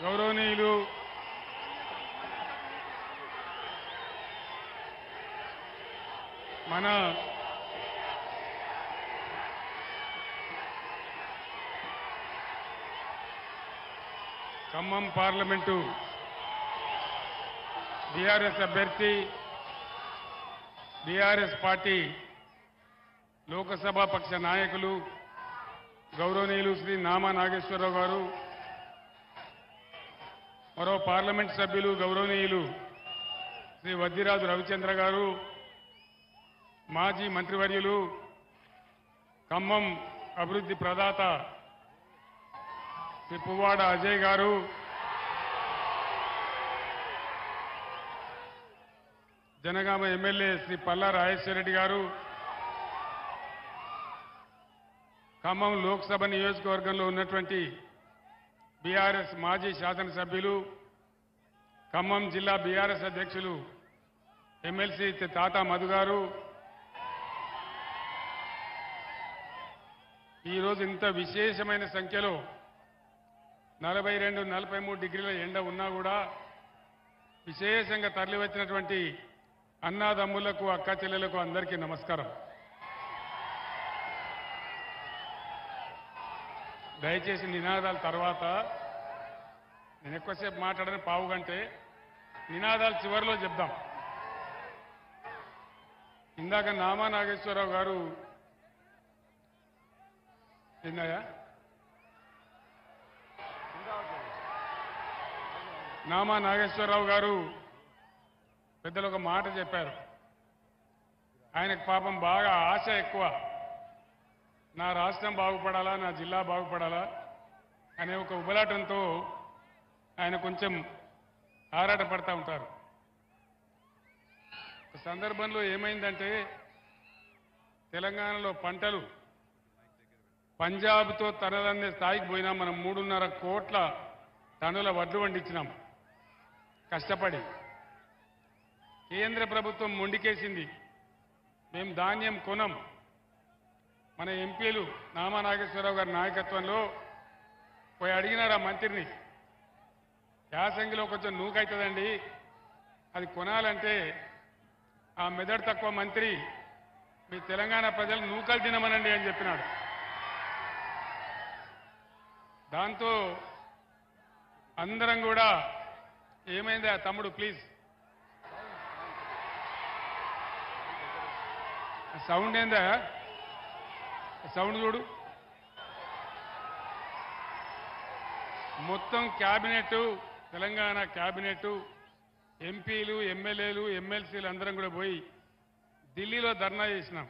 గౌరవనీయులు మన Khammam parliament BRS అభ్యర్థి బీఆర్ఎస్ పార్టీ లోకసభ పక్ష నాయకులు గౌరవనీయులు శ్రీ నామా నాగేశ్వరరావు గారు, మరో పార్లమెంట్ సభ్యులు గౌరవనీయులు శ్రీ వద్దిరాజు రవిచంద్ర గారు, మాజీ మంత్రివర్యులు ఖమ్మం అభివృద్ధి ప్రదాత శ్రీ పువ్వాడ అజయ్ గారు, జనగామ ఎమ్మెల్యే శ్రీ పల్లా రాజేశ్వరరెడ్డి గారు, ఖమ్మం లోక్సభ నియోజకవర్గంలో ఉన్నటువంటి బీఆర్ఎస్ మాజీ శాసనసభ్యులు, ఖమ్మం జిల్లా బీఆర్ఎస్ అధ్యక్షులు ఎమ్మెల్సీ తాతా మధు గారు, ఈరోజు ఇంత విశేషమైన సంఖ్యలో 42-43 డిగ్రీల ఎండ ఉన్నా కూడా విశేషంగా తరలివచ్చినటువంటి అన్నాదమ్ములకు, అక్క చెల్లెలకు అందరికీ నమస్కారం. దయచేసి నినాదాల తర్వాత నేను ఎక్కువసేపు మాట్లాడని పావు గంటే నినాదాలు చివరిలో చెప్దాం. ఇందాక నామా నాగేశ్వరరావు గారు ఏందయ్యా నామా నాగేశ్వరరావు గారు పెద్దలు ఒక మాట చెప్పారు. ఆయనకు పాపం బాగా ఆశ ఎక్కువ. నా రాష్ట్రం బాగుపడాలా, నా జిల్లా బాగుపడాలా అనే ఒక ఉబలాటంతో ఆయన కొంచెం ఆరాటపడతా ఉంటారు. ఒక సందర్భంలో ఏమైందంటే తెలంగాణలో పంటలు పంజాబ్తో తనదన్నే స్థాయికి పోయినాం. మనం 3.5 కోట్ల టన్నుల వడ్లు పండించినాం కష్టపడి. కేంద్ర ప్రభుత్వం మొండికేసింది, మేము ధాన్యం కొనం. మన ఎంపీలు నామా నాగేశ్వరరావు గారి నాయకత్వంలో పోయి అడిగినారు ఆ మంత్రిని, యాసంగిలో కొంచెం నూకైతుందండి, అది కొనాలంటే ఆ మెదడు తక్కువ మంత్రి మీ తెలంగాణ ప్రజలు నూకలు తినమనండి అని చెప్పినాడు. దాంతో అందరం కూడా ఏమైందా తమ్ముడు ప్లీజ్ సౌండ్ ఏందా, సౌండ్ చూడు. మొత్తం క్యాబినెట్, తెలంగాణ క్యాబినెట్, ఎంపీలు, ఎమ్మెల్యేలు, ఎమ్మెల్సీలు అందరం కూడా పోయి ఢిల్లీలో ధర్నా చేసినాం.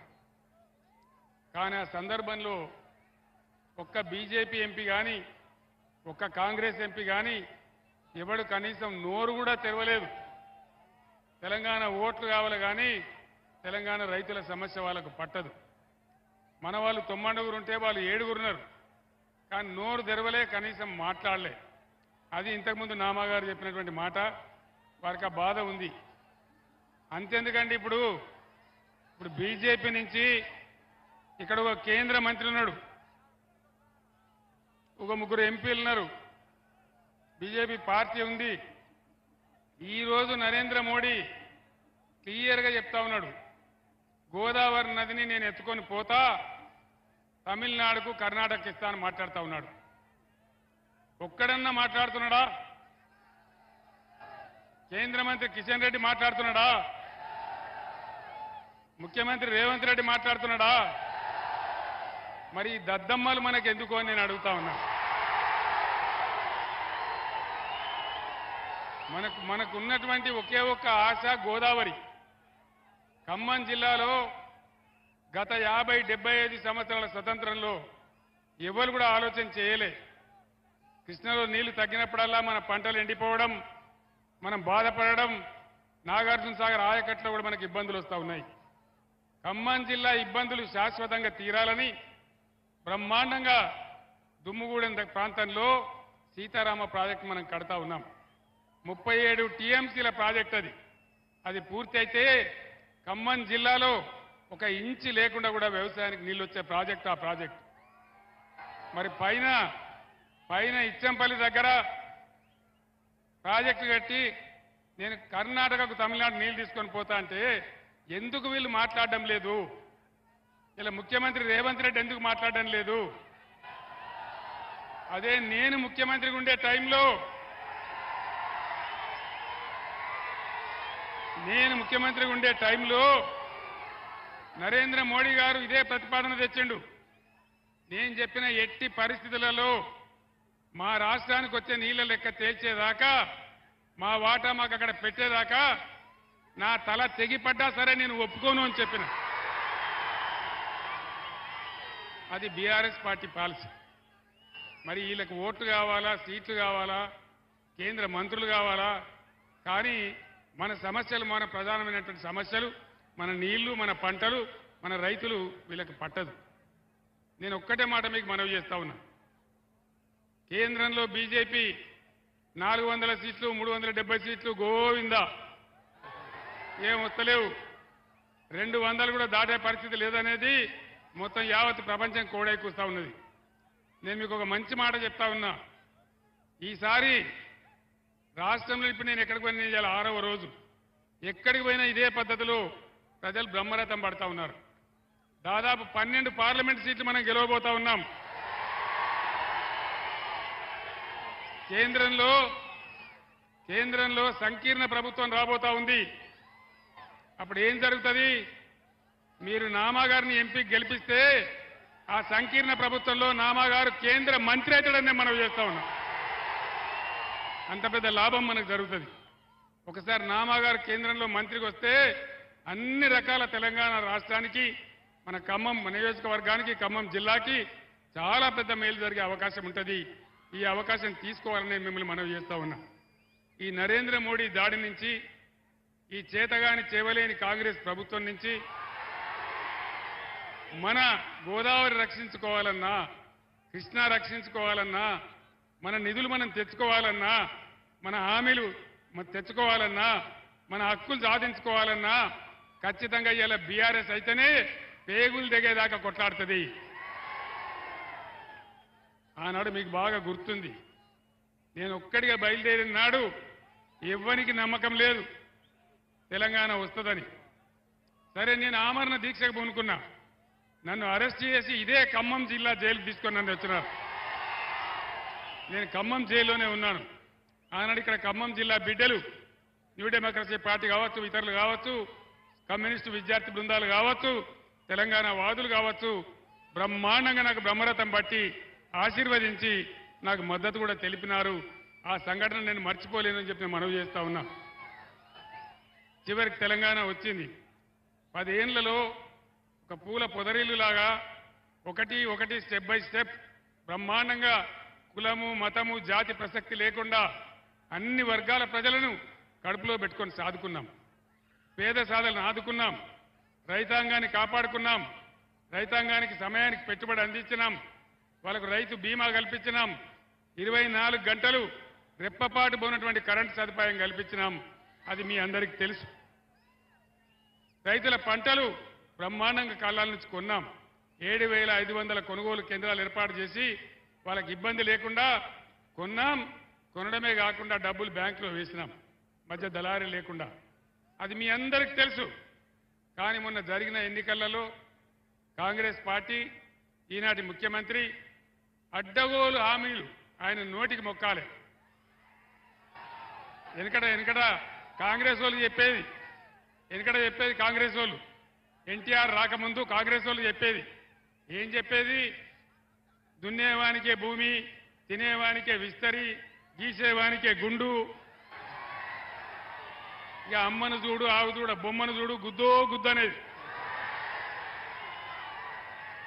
కానీ ఆ సందర్భంలో ఒక్క బీజేపీ ఎంపీ కానీ, ఒక్క కాంగ్రెస్ ఎంపీ కానీ ఎవడు కనీసం నోరు కూడా తెరవలేదు. తెలంగాణ ఓట్లు కావాలి కానీ తెలంగాణ రైతుల సమస్య వాళ్ళకు పట్టదు. మన వాళ్ళు 9 ఉంటే వాళ్ళు 7 ఉన్నారు, కానీ నోరు తెరవలే, కనీసం మాట్లాడలే. అది ఇంతకుముందు నామాగారు చెప్పినటువంటి మాట. వారికి ఆ బాధ ఉంది. అంతెందుకండి, ఇప్పుడు బీజేపీ నుంచి ఇక్కడ ఒక కేంద్ర మంత్రి ఉన్నాడు, ఒక 3 ఎంపీలు ఉన్నారు, బీజేపీ పార్టీ ఉంది. ఈరోజు నరేంద్ర మోడీ క్లియర్గా చెప్తా ఉన్నాడు, గోదావరి నదిని నేను ఎత్తుకొని పోతా, తమిళనాడుకు కర్ణాటక ఇస్తాను మాట్లాడుతూ ఉన్నాడు. ఒక్కడన్నా మాట్లాడుతున్నాడా? కేంద్ర మంత్రి కిషన్ రెడ్డి మాట్లాడుతున్నాడా? ముఖ్యమంత్రి రేవంత్ రెడ్డి మాట్లాడుతున్నాడా? మరి ఈ దద్దమ్మలు మనకు ఎందుకు అని నేను అడుగుతా ఉన్నా. మనకు ఉన్నటువంటి ఒకే ఒక్క ఆశ గోదావరి. ఖమ్మం జిల్లాలో గత 50-75 సంవత్సరాల స్వతంత్రంలో ఎవరు కూడా ఆలోచన చేయలే. కృష్ణలో నీళ్లు తగ్గినప్పుడల్లా మన పంటలు ఎండిపోవడం, మనం బాధపడడం, నాగార్జున సాగర్ ఆయకట్లో కూడా మనకు ఇబ్బందులు వస్తూ ఉన్నాయి. ఖమ్మం జిల్లా ఇబ్బందులు శాశ్వతంగా తీరాలని బ్రహ్మాండంగా దుమ్ముగూడెం ప్రాంతంలో సీతారామ ప్రాజెక్టు మనం కడతా ఉన్నాం. 37 టీఎంసీల ప్రాజెక్ట్ అది పూర్తి అయితే ఖమ్మం జిల్లాలో 1 ఇంచు లేకుండా కూడా వ్యవసాయానికి నీళ్లు వచ్చే ప్రాజెక్ట్ ఆ ప్రాజెక్ట్. మరి పైన ఇచ్చంపల్లి దగ్గర ప్రాజెక్టు కట్టి నేను కర్ణాటకకు తమిళనాడు నీళ్లు తీసుకొని పోతా అంటే ఎందుకు వీళ్ళు మాట్లాడడం లేదు? ఇలా ముఖ్యమంత్రి రేవంత్ రెడ్డి ఎందుకు మాట్లాడడం లేదు? అదే నేను ముఖ్యమంత్రిగా ఉండే టైంలో నరేంద్ర మోడీ గారు ఇదే ప్రతిపాదన తెచ్చిండు. నేను చెప్పిన ఎట్టి పరిస్థితులలో మా రాష్ట్రానికి వచ్చే నీళ్ల లెక్క తేల్చేదాకా, మా వాటా మాకు అక్కడ పెట్టేదాకా నా తల తెగిపడ్డా సరే నేను ఒప్పుకోను అని చెప్పిన. అది బీఆర్ఎస్ పార్టీ పాలసీ. మరి వీళ్ళకి ఓట్లు కావాలా, సీట్లు కావాలా, కేంద్ర మంత్రులు కావాలా? కానీ మన సమస్యలు, మన ప్రధానమైనటువంటి సమస్యలు, మన నీళ్లు, మన పంటలు, మన రైతులు వీళ్ళకి పట్టదు. నేను ఒక్కటే మాట మీకు మనవి చేస్తా ఉన్నా. కేంద్రంలో బీజేపీ 400 సీట్లు, 370 సీట్లు గోవిందా, ఏం వస్తలేవు. 200 కూడా దాటే పరిస్థితి లేదనేది మొత్తం యావత్ ప్రపంచం కోడైకూస్తా ఉన్నది. నేను మీకు ఒక మంచి మాట చెప్తా ఉన్నా. ఈసారి రాష్ట్రంలో ఇప్పుడు నేను ఎక్కడికి పోయినా, ఇవాళ 6వ రోజు, ఎక్కడికి పోయినా ఇదే పద్ధతిలో ప్రజలు బ్రహ్మరథం పడతా ఉన్నారు. దాదాపు 12 పార్లమెంట్ సీట్లు మనం గెలవబోతా ఉన్నాం. కేంద్రంలో సంకీర్ణ ప్రభుత్వం రాబోతా ఉంది. అప్పుడు ఏం జరుగుతుంది? మీరు నామాగారిని ఎంపీకి గెలిపిస్తే ఆ సంకీర్ణ ప్రభుత్వంలో నామాగారు కేంద్ర మంత్రి అవుతాడని మనం చేస్తా ఉన్నాం. అంత పెద్ద లాభం మనకు జరుగుతుంది. ఒకసారి నామాగారు కేంద్రంలో మంత్రికి వస్తే అన్ని రకాల తెలంగాణ రాష్ట్రానికి, మన ఖమ్మం నియోజకవర్గానికి, ఖమ్మం జిల్లాకి చాలా పెద్ద మేలు జరిగే అవకాశం ఉంటుంది. ఈ అవకాశం తీసుకోవాలని మిమ్మల్ని మనవి చేస్తా ఉన్నా. ఈ నరేంద్ర మోడీ దాడి నుంచి, ఈ చేతగాని చేవలేని కాంగ్రెస్ ప్రభుత్వం నుంచి మన గోదావరి రక్షించుకోవాలన్నా, కృష్ణా రక్షించుకోవాలన్నా, మన నిధులు మనం తెచ్చుకోవాలన్నా, మన హామీలు తెచ్చుకోవాలన్నా, మన హక్కులు సాధించుకోవాలన్నా ఖచ్చితంగా ఇలా బీఆర్ఎస్ అయితేనే పేగులు దిగేదాకా కొట్లాడుతుంది. ఆనాడు మీకు బాగా గుర్తుంది, నేను ఒక్కడిగా బయలుదేరిన నాడు ఎవ్వనికి నమ్మకం లేదు తెలంగాణ వస్తుందని. సరే, నేను ఆమరణ దీక్షకు పూనుకున్నా. నన్ను అరెస్ట్ చేసి ఇదే ఖమ్మం జిల్లా జైలు తీసుకొని నన్ను వచ్చినారు. నేను ఖమ్మం జైల్లోనే ఉన్నాను. ఆనాడు ఇక్కడ ఖమ్మం జిల్లా బిడ్డలు, న్యూ డెమోక్రసీ పార్టీ కావచ్చు, ఇతరులు కావచ్చు, కమ్యూనిస్టు విద్యార్థి బృందాలు కావచ్చు, తెలంగాణ వాదులు కావచ్చు, బ్రహ్మాండంగా నాకు బ్రహ్మరథం పట్టి ఆశీర్వదించి నాకు మద్దతు కూడా తెలిపినారు. ఆ సంఘటన నేను మర్చిపోలేనని చెప్పి నేను మనవి చేస్తా ఉన్నా. చివరికి తెలంగాణ వచ్చింది. 10 ఏళ్లలో ఒక పూల పొదరిల్లులాగా ఒకటి స్టెప్ బై స్టెప్ బ్రహ్మాండంగా కులము, మతము, జాతి ప్రసక్తి లేకుండా అన్ని వర్గాల ప్రజలను కడుపులో పెట్టుకొని సాదుకున్నాం. పేద సాధలను ఆదుకున్నాం. రైతాంగాన్ని కాపాడుకున్నాం. రైతాంగానికి సమయానికి పెట్టుబడి అందించినాం. వాళ్ళకు రైతు బీమా కల్పించినాం. 24 గంటలు రెప్పపాటు పోయినటువంటి కరెంటు సదుపాయం కల్పించినాం. అది మీ అందరికీ తెలుసు. రైతుల పంటలు బ్రహ్మాండంగా కాలాల నుంచి కొన్నాం. 7,500 కొనుగోలు కేంద్రాలు ఏర్పాటు చేసి వాళ్ళకి ఇబ్బంది లేకుండా కొన్నాం. కొనడమే కాకుండా డబ్బులు బ్యాంకులో వేసినాం, మధ్య దళారీ లేకుండా. అది మీ అందరికీ తెలుసు. కానీ మొన్న జరిగిన ఎన్నికలలో కాంగ్రెస్ పార్టీ, ఈనాటి ముఖ్యమంత్రి అడ్డగోలు హామీలు ఆయన నోటికి మొక్కాలి. వెనకట కాంగ్రెస్ వాళ్ళు చెప్పేది, కాంగ్రెస్ వాళ్ళు ఎన్టీఆర్ రాకముందు కాంగ్రెస్ వాళ్ళు చెప్పేది ఏం చెప్పేది? దున్నేవానికే భూమి, తినేవానికే విస్తరి, గీసేవానికే గుండు, ఇక అమ్మను చూడు, ఆవు చూడ, బొమ్మను చూడు, గుద్దో గుద్దు అనేది.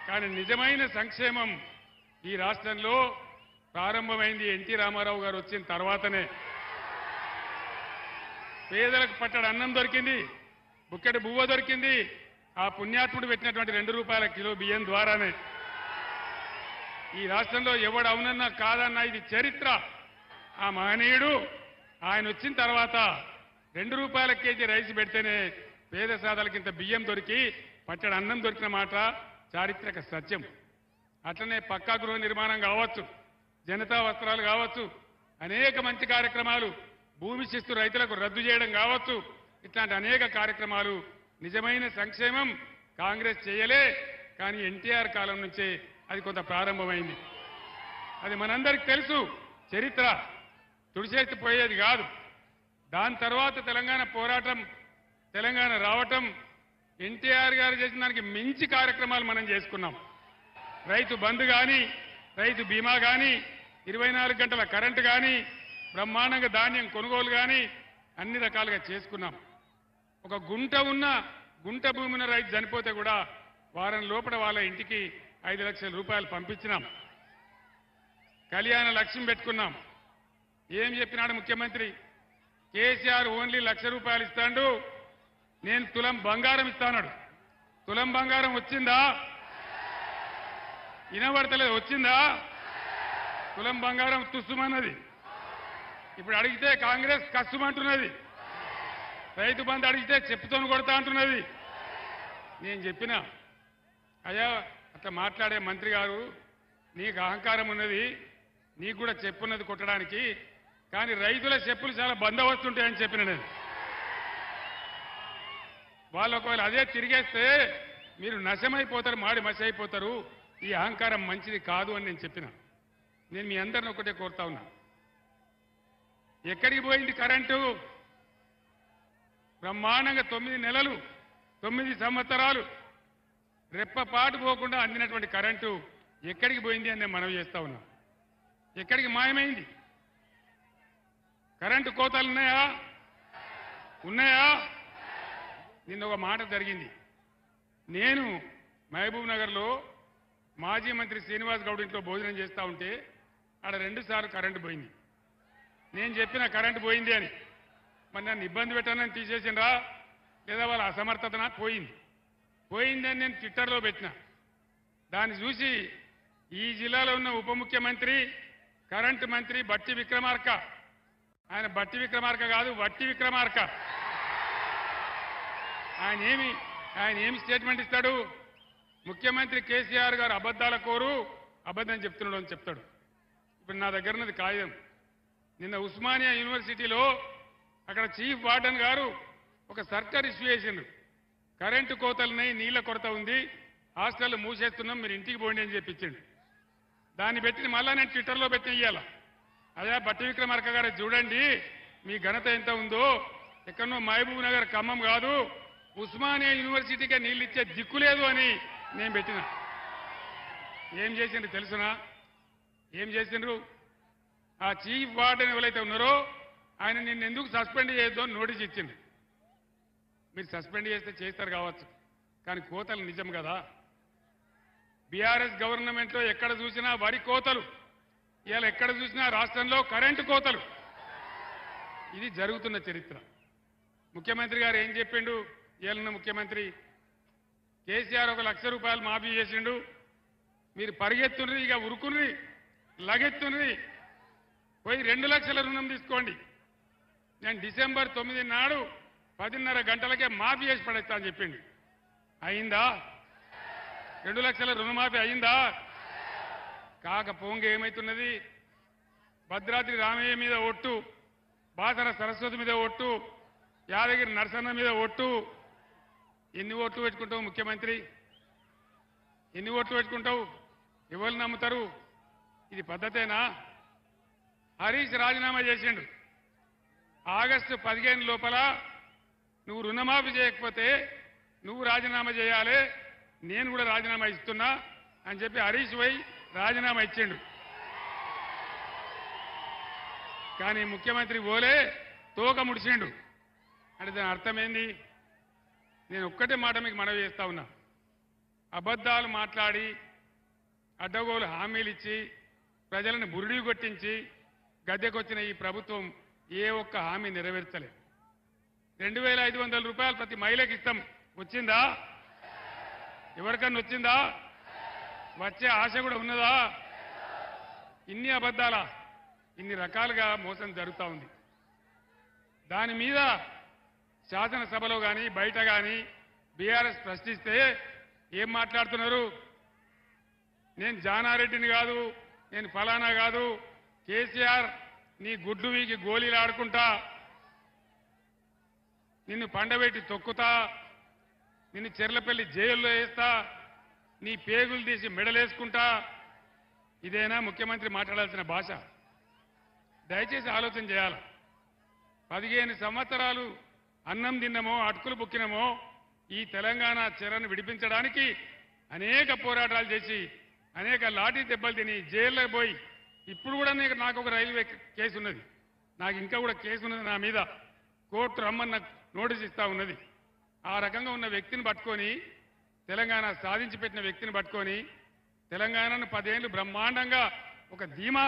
కానీ నిజమైన సంక్షేమం ఈ రాష్ట్రంలో ప్రారంభమైంది ఎన్టీ రామారావు గారు వచ్చిన తర్వాతనే. పేదలకు పట్టడి అన్నం దొరికింది, బుక్కెడు బువ్వ దొరికింది. ఆ పుణ్యాత్ముడు పెట్టినటువంటి 2 రూపాయల కిలో బియ్యం ద్వారానే. ఈ రాష్ట్రంలో ఎవడు అవునన్నా కాదన్నా ఇది చరిత్ర. ఆ మహనీయుడు ఆయన వచ్చిన తర్వాత 2 రూపాయల కేజీ రైస్ పెడితేనే పేద సాధలకింత బియ్యం దొరికి పట్టడి అన్నం దొరికిన మాట చారిత్రక సత్యం. అట్లనే పక్కా గృహ నిర్మాణం కావచ్చు, జనతా వస్త్రాలు కావచ్చు, అనేక మంచి కార్యక్రమాలు భూమి శిస్తు రైతులకు రద్దు చేయడం కావచ్చు, ఇట్లాంటి అనేక కార్యక్రమాలు నిజమైన సంక్షేమం కాంగ్రెస్ చేయలే. కానీ ఎన్టీఆర్ కాలం నుంచే అది కొంత ప్రారంభమైంది. అది మనందరికీ తెలుసు, చరిత్ర తుడిచేసిపోయేది కాదు. దాని తర్వాత తెలంగాణ పోరాటం, తెలంగాణ రావటం, ఎన్టీఆర్ గారు చేసిన దానికి మించి కార్యక్రమాలు మనం చేసుకున్నాం. రైతు బంధు కానీ, రైతు బీమా కానీ, 24 గంటల కరెంటు కానీ, బ్రహ్మాండంగా ధాన్యం కొనుగోలు కానీ అన్ని రకాలుగా చేసుకున్నాం. ఒక గుంట భూమి ఉన్న రైతు చనిపోతే కూడా వారం లోపల వాళ్ళ ఇంటికి 5 లక్షల రూపాయలు పంపించినాం. కళ్యాణ లక్ష్యం పెట్టుకున్నాం. ఏం చెప్పినాడు ముఖ్యమంత్రి? కేసీఆర్ ఓన్లీ 1 లక్ష రూపాయలు ఇస్తాడు, నేను తులం బంగారం ఇస్తాడు. తులం బంగారం వచ్చిందా? వినబడతలేదు. వచ్చిందా? తులం బంగారం తుస్సుమన్నది. ఇప్పుడు అడిగితే కాంగ్రెస్ కస్సుమంటున్నది. రైతు బంధు అడిగితే చెప్పుతోను కొడతా అంటున్నది. నేను చెప్పినా, అయ్యా అట్లా మాట్లాడే మంత్రి గారు, నీకు అహంకారం ఉన్నది, నీకు కూడా చెప్పున్నది కొట్టడానికి, కానీ రైతుల చెప్పులు చాలా బందోబస్తుంటాయని చెప్పిన నేను. వాళ్ళు ఒకవేళ అదే తిరిగేస్తే మీరు నశమైపోతారు, మాడి మసి అయిపోతారు, ఈ అహంకారం మంచిది కాదు అని నేను చెప్పిన. నేను మీ అందరిని ఒకటే కోరుతా ఉన్నా, ఎక్కడికి పోయింది కరెంటు? బ్రహ్మాండంగా 9 నెలలు 9 సంవత్సరాలు రెప్పపాటు పోకుండా అందినటువంటి కరెంటు ఎక్కడికి పోయింది అని నేను మనవి చేస్తా ఉన్నా. ఎక్కడికి మాయమైంది? కరెంటు కోతలు ఉన్నాయా? నిన్న ఒక మాట జరిగింది. నేను మహబూబ్ నగర్లో మాజీ మంత్రి శ్రీనివాస్ గౌడ్ ఇంట్లో భోజనం చేస్తూ ఉంటే ఆడ 2 సార్లు కరెంటు పోయింది. నేను చెప్పిన కరెంటు పోయింది అని. మరి నన్ను ఇబ్బంది పెట్టానని తీసేసిండ్రా లేదా వాళ్ళ అసమర్థతన? పోయిందని నేను ట్విట్టర్లో పెట్టిన. దాన్ని చూసి ఈ జిల్లాలో ఉన్న ఉప ముఖ్యమంత్రి, కరెంటు మంత్రి బట్టి విక్రమార్క, ఆయన బట్టి విక్రమార్క కాదు, వట్టి విక్రమార్క, ఆయన ఏమి స్టేట్మెంట్ ఇస్తాడు? ముఖ్యమంత్రి కేసీఆర్ గారు అబద్ధాల కోరు, అబద్ధం చెప్తున్నాడు అని చెప్తాడు. ఇప్పుడు నా దగ్గర ఉన్నది కాగితం. నిన్న ఉస్మానియా యూనివర్సిటీలో అక్కడ చీఫ్ వార్డెన్ గారు ఒక సర్కార్ ఇష్యూ చేసిండ్రు. కరెంటు కోతలున్నాయి, నీళ్ల కొరత ఉంది, హాస్టల్ మూసేస్తున్నాం, మీరు ఇంటికి పోండి అని చెప్పించండి. దాన్ని పెట్టి మళ్ళా నేను ట్విట్టర్లో పెట్టి ఇయ్యాల. అదే బట్టి విక్రమార్క గారు చూడండి మీ ఘనత ఎంత ఉందో, ఎక్కడో మహబూబ్ నగర్ ఖమ్మం కాదు, ఉస్మానియా యూనివర్సిటీకే నీళ్ళు ఇచ్చే దిక్కు లేదు అని నేను పెట్టిన. ఏం చేసిండ్రు తెలుసునా? ఏం చేసిండ్రు? ఆ చీఫ్ వార్డెన్ ఎవరైతే ఉన్నారో ఆయన నిన్ను ఎందుకు సస్పెండ్ చేయొద్దు అని నోటీస్ ఇచ్చింది. మీరు సస్పెండ్ చేస్తే చేస్తారు కావచ్చు, కానీ కోతలు నిజం కదా. బీఆర్ఎస్ గవర్నమెంట్లో ఎక్కడ చూసినా వరి కోతలు, ఇవాళ ఎక్కడ చూసినా రాష్ట్రంలో కరెంటు కోతలు. ఇది జరుగుతున్న చరిత్ర. ముఖ్యమంత్రి గారు ఏం చెప్పిండు? ఇవాళ ముఖ్యమంత్రి కేసీఆర్ 1 లక్ష రూపాయలు మాఫీ చేసిండు, మీరు పరిగెత్తుని, ఇక ఉరుకుని లగెత్తుని పోయి 2 లక్షల రుణం తీసుకోండి, నేను డిసెంబర్ 9 నాడు 10:30 గంటలకే మాఫీ చేసి పడేస్తా అని చెప్పిండు. అయిందా? 2 లక్షల రుణమాఫీ అయిందా? కాకపోంగా ఏమైతున్నది? భద్రాద్రి రామయ్య మీద ఒట్టు, బాసర సరస్వతి మీద ఒట్టు, యాదగిరి నరసన్న మీద ఒట్టు. ఎన్ని ఓట్లు పెట్టుకుంటావు ముఖ్యమంత్రి? ఎన్ని ఓట్లు పెట్టుకుంటావు? ఎవరు నమ్ముతారు? ఇది పద్ధతేనా? హరీష్ రాజీనామా చేసిండు. ఆగస్టు 15 లోపల నువ్వు రుణమాఫీ చేయకపోతే నువ్వు రాజీనామా చేయాలి, నేను కూడా రాజీనామా ఇస్తున్నా అని చెప్పి హరీష్ పోయి రాజీనామా ఇచ్చిండు. కానీ ముఖ్యమంత్రి పోలే, తోక ముడిచిండు. అంటే దాని అర్థమైంది? నేను ఒక్కటే మాట మీకు మనవి చేస్తా ఉన్నా, అబద్ధాలు మాట్లాడి అడ్డగోలు హామీలు ఇచ్చి ప్రజలను బురిడి కొట్టించి గద్దెకొచ్చిన ఈ ప్రభుత్వం ఏ ఒక్క హామీ నెరవేర్చలే. 2500 రూపాయలు ప్రతి మహిళకి ఇస్తాం, వచ్చిందా? ఎవరికన్నా వచ్చిందా? వచ్చే ఆశ కూడా ఉన్నదా? ఇన్ని అబద్ధాలా? ఇన్ని రకాలుగా మోసం జరుగుతూ ఉంది. దాని మీద శాసనసభలో కానీ బయట కానీ బీఆర్ఎస్ ప్రశ్నిస్తే ఏం మాట్లాడుతున్నారు? నేను జానారెడ్డిని కాదు, నేను ఫలానా కాదు, కేసీఆర్ నీ గుడ్డు వీకి గోళీలు ఆడుకుంటా నిన్ను పండబెట్టి తొక్కుతా, నిన్ను చెర్లపల్లి జైల్లో వేస్తా, నీ పేగులు తీసి మెడలేసుకుంటా. ఇదేనా ముఖ్యమంత్రి మాట్లాడాల్సిన భాష? దయచేసి ఆలోచన చేయాలి. 15 సంవత్సరాలు అన్నం తిన్నమో అటుకులు బుక్కినమో ఈ తెలంగాణ చెరను విడిపించడానికి అనేక పోరాటాలు చేసి అనేక లాఠీ దెబ్బలు తిని జైల్లో పోయి ఇప్పుడు కూడా నాకు ఒక రైల్వే కేసు ఉన్నది, నాకు ఇంకా కూడా కేసు ఉన్నది నా మీద. కోర్టు రమ్మని నాకు నోటీస్ ఇస్తా ఉన్నది. ఆ రకంగా ఉన్న వ్యక్తిని పట్టుకొని, తెలంగాణ సాధించి పెట్టిన వ్యక్తిని పట్టుకొని, తెలంగాణను 10 ఏళ్ళు బ్రహ్మాండంగా ఒక ధీమా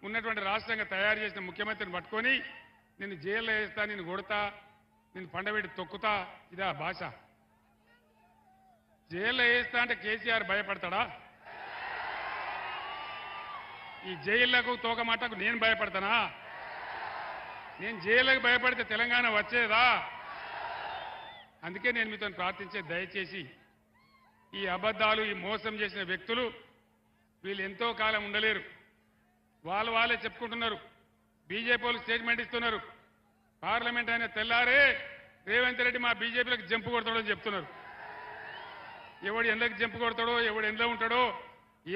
ఉన్నటువంటి రాష్ట్రంగా తయారు చేసిన ముఖ్యమంత్రిని పట్టుకొని నిన్ను జైల్లో వేస్తా, నిన్ను కొడతా, నిన్ను పండబెట్టి తొక్కుతా, ఇదా భాష? జైల్లో వేస్తా అంటే కేసీఆర్ భయపడతాడా? ఈ జైళ్లకు తోకమాటకు నేను భయపడతానా? నేను జైళ్ళకు భయపడితే తెలంగాణ వచ్చేదా? అందుకే నేను మీతో ప్రార్థించే, దయచేసి ఈ అబద్ధాలు, ఈ మోసం చేసిన వ్యక్తులు వీళ్ళు ఎంతో కాలం ఉండలేరు. వాళ్ళే చెప్పుకుంటున్నారు. బీజేపీ వాళ్ళు స్టేట్మెంట్ ఇస్తున్నారు. పార్లమెంట్ అయిన తెల్లారే రేవంత్ రెడ్డి మా బీజేపీలకు జంపు కొడతాడో అని చెప్తున్నారు. ఎవడు ఎందుకు జంపు కొడతాడో, ఎవడు ఎందులో ఉంటాడో,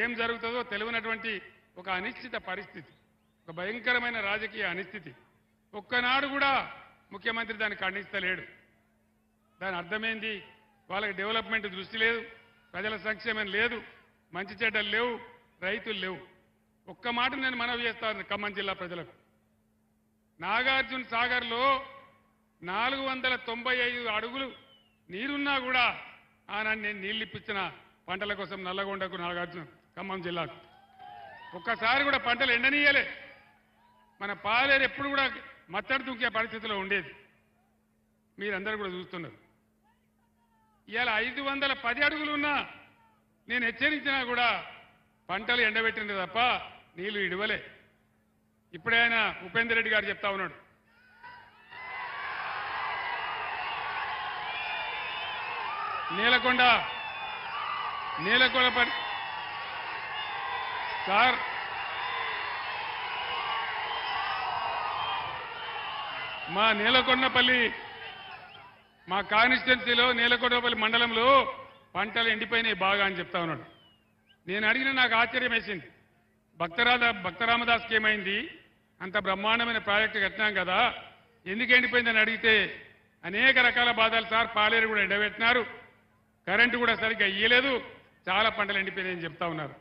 ఏం జరుగుతుందో తెలియనటువంటి ఒక అనిశ్చిత పరిస్థితి, ఒక భయంకరమైన రాజకీయ అనిశ్చితి. ఒక్కనాడు కూడా ముఖ్యమంత్రి దాన్ని ఖండిస్తలేడు. దాని అర్థమైంది, వాళ్ళకి డెవలప్మెంట్ దృష్టి లేదు, ప్రజల సంక్షేమం లేదు, మంచి చెడ్డలు లేవు, రైతులు లేవు. ఒక్క మాట నేను మనవి చేస్తాను ఖమ్మం జిల్లా ప్రజలకు. నాగార్జున సాగర్లో 495 అడుగులు నీరున్నా కూడా ఆనాడు నేను నీళ్ళు ఇప్పించిన పంటల కోసం నల్లగొండకు, నాగార్జున ఖమ్మం జిల్లాకు ఒక్కసారి కూడా పంటలు ఎండనీయలే. మన పాలేరు ఎప్పుడు కూడా మత్తడి దుంకే పరిస్థితిలో ఉండేది. మీరందరూ కూడా చూస్తున్నారు. ఇవాళ 510 అడుగులు ఉన్నా నేను హెచ్చరించినా కూడా పంటలు ఎండబెట్టింది తప్ప నీళ్లు ఇడవలే. ఇప్పుడే ఆయన ఉపేందర్ రెడ్డి గారు చెప్తా ఉన్నాడు, నీలకొండ సార్, మా నీలకొండపల్లి, మా కాన్స్టిట్యున్సీలో నీలకొండపల్లి మండలంలో పంటలు ఎండిపోయినాయి బాగా అని చెప్తా ఉన్నాడు. నేను అడిగిన, నాకు ఆశ్చర్యం వేసింది. భక్తరామదాస్కి ఏమైంది, అంత బ్రహ్మాండమైన ప్రాజెక్టు కట్టినాం కదా, ఎందుకు ఎండిపోయిందని అడిగితే అనేక రకాల బాధలు సార్, పాలేరు కూడా ఎండబెట్టినారు, కరెంటు కూడా సరిగ్గా ఇయ్యలేదు, చాలా పంటలు ఎండిపోయినాయని చెప్తా ఉన్నారు.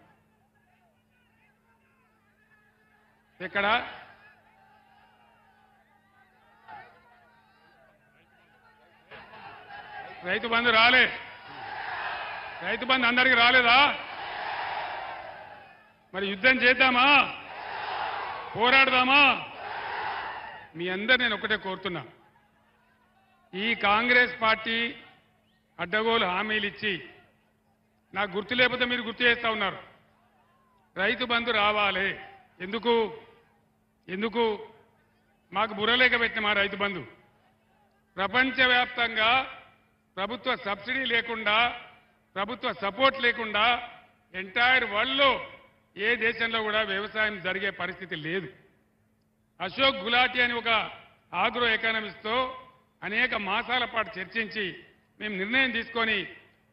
ఎక్కడ రైతు బంధు రాలే? రైతు బంధు అందరికీ రాలేదా? మరి యుద్ధం చేద్దామా, పోరాడదామా? మీ అందరు నేను ఒకటే కోరుతున్నా, ఈ కాంగ్రెస్ పార్టీ అడ్డగోలు హామీలు ఇచ్చి నాకు గుర్తు లేకపోతే మీరు గుర్తు చేస్తా ఉన్నారు. రైతు బంధు రావాలి. ఎందుకు మాకు బుర్రలేక పెట్టిన మా రైతు బంధు ప్రపంచవ్యాప్తంగా ప్రభుత్వ సబ్సిడీ లేకుండా, ప్రభుత్వ సపోర్ట్ లేకుండా ఎంటైర్ వరల్డ్లో ఏ దేశంలో కూడా వ్యవసాయం జరిగే పరిస్థితి లేదు. అశోక్ గులాటి అని ఒక ఆగ్రో ఎకానమిస్ట్తో అనేక మాసాల పాటు చర్చించి మేము నిర్ణయం తీసుకొని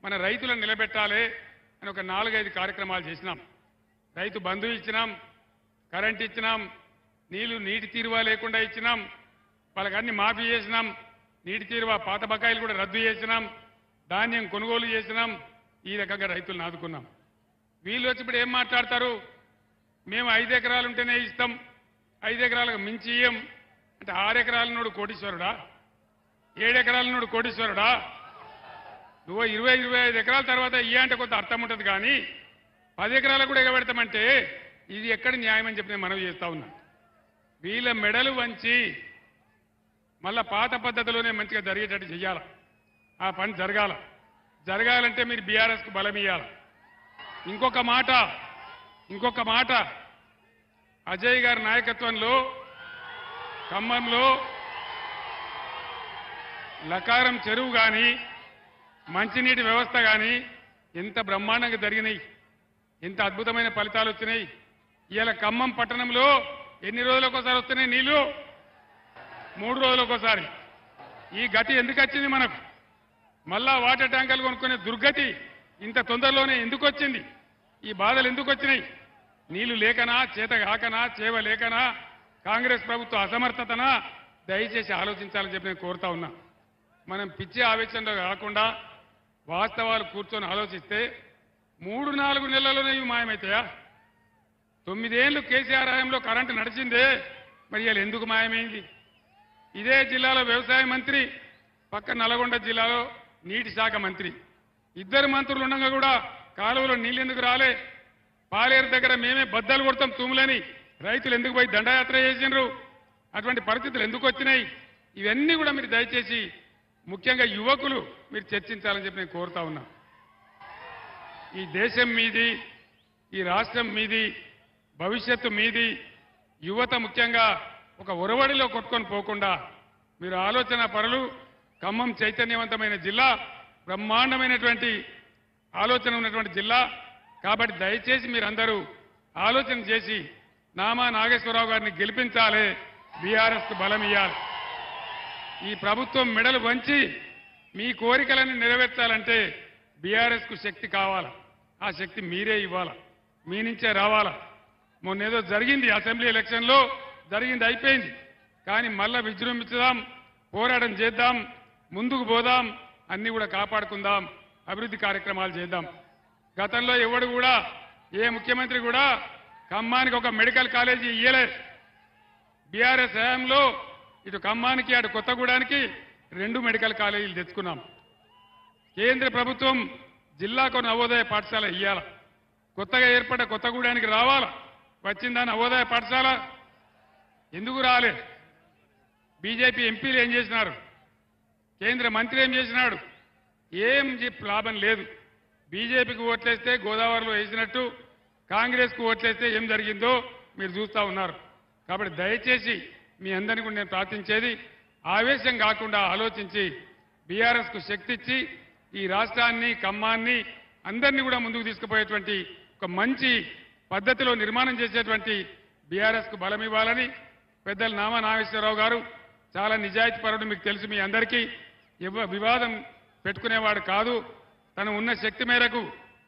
మన రైతులను నిలబెట్టాలి అని ఒక 4-5 కార్యక్రమాలు చేసినాం. రైతు బంధు ఇచ్చినాం, కరెంట్ ఇచ్చినాం, నీటి తీరువా లేకుండా ఇచ్చినాం, వాళ్ళకి అన్ని మాఫీ చేసినాం, నీటి తీరువా పాత బకాయిలు కూడా రద్దు చేసినాం, ధాన్యం కొనుగోలు చేసినాం. ఈ రకంగా రైతులను ఆదుకున్నాం. వీళ్ళు వచ్చి ఇప్పుడు ఏం మాట్లాడతారు, మేము 5 ఎకరాలు ఉంటేనే ఇస్తాం, 5 ఎకరాలకు మించి ఇయ్యం అంటే 6 ఎకరాల నోడు కోటీశ్వరుడా, 7 ఎకరాల నోడు కోటీశ్వరుడా? నువ్వు 20-25 ఎకరాల తర్వాత ఇయ్య అంటే కొంత అర్థం ఉంటుంది, కానీ 10 ఎకరాలకు కూడా ఎగబెడతామంటే ఇది ఎక్కడ న్యాయం అని చెప్పి నేను మనవి చేస్తా ఉన్నా. వీళ్ళ మెడలు వంచి మళ్ళా పాత పద్ధతిలోనే మంచిగా జరిగేటట్టు చెయ్యాలి. ఆ పని జరగాలంటే మీరు బీఆర్ఎస్కు బలం ఇయ్యాలి. ఇంకొక మాట, అజయ్ గారి నాయకత్వంలో ఖమ్మంలో లకారం చెరువు కానీ, మంచినీటి వ్యవస్థ కానీ ఎంత బ్రహ్మాండంగా జరిగినాయి, ఎంత అద్భుతమైన ఫలితాలు వచ్చినాయి. ఇవాళ ఖమ్మం పట్టణంలో ఎన్ని రోజులకోసారి వస్తున్నాయి నీళ్లు? 3 రోజులకోసారి. ఈ గతి ఎందుకు వచ్చింది మనకు? మళ్ళా వాటర్ ట్యాంకర్లు కొనుక్కునే దుర్గతి ఇంత తొందరలోనే ఎందుకు వచ్చింది? ఈ బాధలు ఎందుకు వచ్చినాయి? నీళ్లు లేకనా, చేత కాకనా, చేవ లేకనా, కాంగ్రెస్ ప్రభుత్వ అసమర్థతనా? దయచేసి ఆలోచించాలని చెప్పి నేను కోరుతా ఉన్నా. మనం పిచ్చి ఆవేశంలో కాకుండా వాస్తవాలు కూర్చొని ఆలోచిస్తే 3-4 నెలల్లోనే ఇవి మాయమవుతాయా? 9 ఏళ్లు కేసీఆర్ హయాంలో కరెంటు నడిచిందే, మరి ఇవాళ ఎందుకు మాయమైంది? ఇదే జిల్లాలో వ్యవసాయ మంత్రి, పక్క నల్గొండ జిల్లాలో నీటి శాఖ మంత్రి, ఇద్దరు మంత్రులు ఉండగా కూడా కాలువలో నీళ్ళు ఎందుకు రాలే? పాలేరు దగ్గర మేమే బద్దలు కొడతాం తూములని రైతులు ఎందుకు పోయి దండయాత్ర చేసిండ్రు? అటువంటి పరిస్థితులు ఎందుకు వచ్చినాయి? ఇవన్నీ కూడా మీరు దయచేసి ముఖ్యంగా యువకులు మీరు చర్చించాలని చెప్పి నేను కోరుతా ఉన్నా. ఈ దేశం మీది, ఈ రాష్ట్రం మీది, భవిష్యత్తు మీది. యువత ముఖ్యంగా ఒక ఒరవడిలో కొట్టుకొని పోకుండా మీరు ఆలోచన పరులు. ఖమ్మం చైతన్యవంతమైన జిల్లా, బ్రహ్మాండమైనటువంటి ఆలోచన ఉన్నటువంటి జిల్లా. కాబట్టి దయచేసి మీరందరూ ఆలోచన చేసి నామా నాగేశ్వరరావు గారిని గెలిపించాలి, బీఆర్ఎస్కు బలం ఇవ్వాలి. ఈ ప్రభుత్వం మెడలు వంచి మీ కోరికలన్నీ నెరవేర్చాలంటే బీఆర్ఎస్కు శక్తి కావాలా? ఆ శక్తి మీరే ఇవ్వాలా, మీ నుంచే రావాలా. మొన్నేదో జరిగింది అసెంబ్లీ ఎలక్షన్లో, జరిగింది అయిపోయింది. కానీ మళ్ళా విజృంభించుదాం, పోరాటం చేద్దాం, ముందుకు పోదాం, అన్ని కూడా కాపాడుకుందాం, అభివృద్ధి కార్యక్రమాలు చేద్దాం. గతంలో ఎవడు కూడా, ఏ ముఖ్యమంత్రి కూడా ఖమ్మానికి ఒక మెడికల్ కాలేజీ ఇయ్యలే. బీఆర్ఎస్ హయాంలో ఇటు ఖమ్మానికి అటు కొత్తగూడానికి 2 మెడికల్ కాలేజీలు తెచ్చుకున్నాం. కేంద్ర ప్రభుత్వం జిల్లాకు నవోదయ పాఠశాల ఇయ్యాల. కొత్తగా ఏర్పడ్డ కొత్తగూడానికి రావాలా? వచ్చిందా నవోదయ పాఠశాల? ఎందుకు రాలే? బీజేపీ ఎంపీలు ఏం చేసినారు? కేంద్ర మంత్రి ఏం చేసినాడు? ఏం లాభం లేదు. బీజేపీకి ఓట్లేస్తే గోదావరిలో వేసినట్టు, కాంగ్రెస్కు ఓట్లేస్తే ఏం జరిగిందో మీరు చూస్తూ ఉన్నారు. కాబట్టి దయచేసి మీ అందరినీ కూడా నేను ప్రార్థించేది, ఆవేశం కాకుండా ఆలోచించి బీఆర్ఎస్కు శక్తి ఇచ్చి ఈ రాష్ట్రాన్ని, ఖమ్మాన్ని అందరినీ కూడా ముందుకు తీసుకుపోయేటువంటి ఒక మంచి పద్ధతిలో నిర్మాణం చేసేటువంటి బీఆర్ఎస్కు బలం ఇవ్వాలని పెద్దలు నామా నాగేశ్వరరావు గారు చాలా నిజాయితీపరుడు. మీకు తెలుసు, మీ అందరికీ వివాదం పెట్టుకునేవాడు కాదు. తను ఉన్న శక్తి మేరకు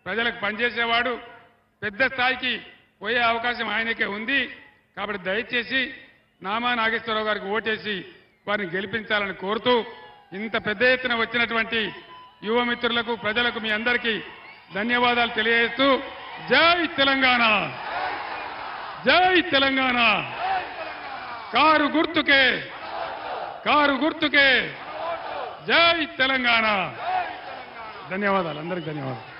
ప్రజలకు పనిచేసేవాడు. పెద్ద స్థాయికి పోయే అవకాశం ఆయనకే ఉంది. కాబట్టి దయచేసి నామా నాగేశ్వరరావు గారికి ఓటేసి వారిని గెలిపించాలని కోరుతూ, ఇంత పెద్ద ఎత్తున వచ్చినటువంటి యువ మిత్రులకు, ప్రజలకు మీ అందరికీ ధన్యవాదాలు తెలియజేస్తూ, జై తెలంగాణ, జై తెలంగాణ, కారు గుర్తుకే, కారు గుర్తుకే, జై తెలంగాణ. ధన్యవాదాలు, అందరికీ ధన్యవాదాలు.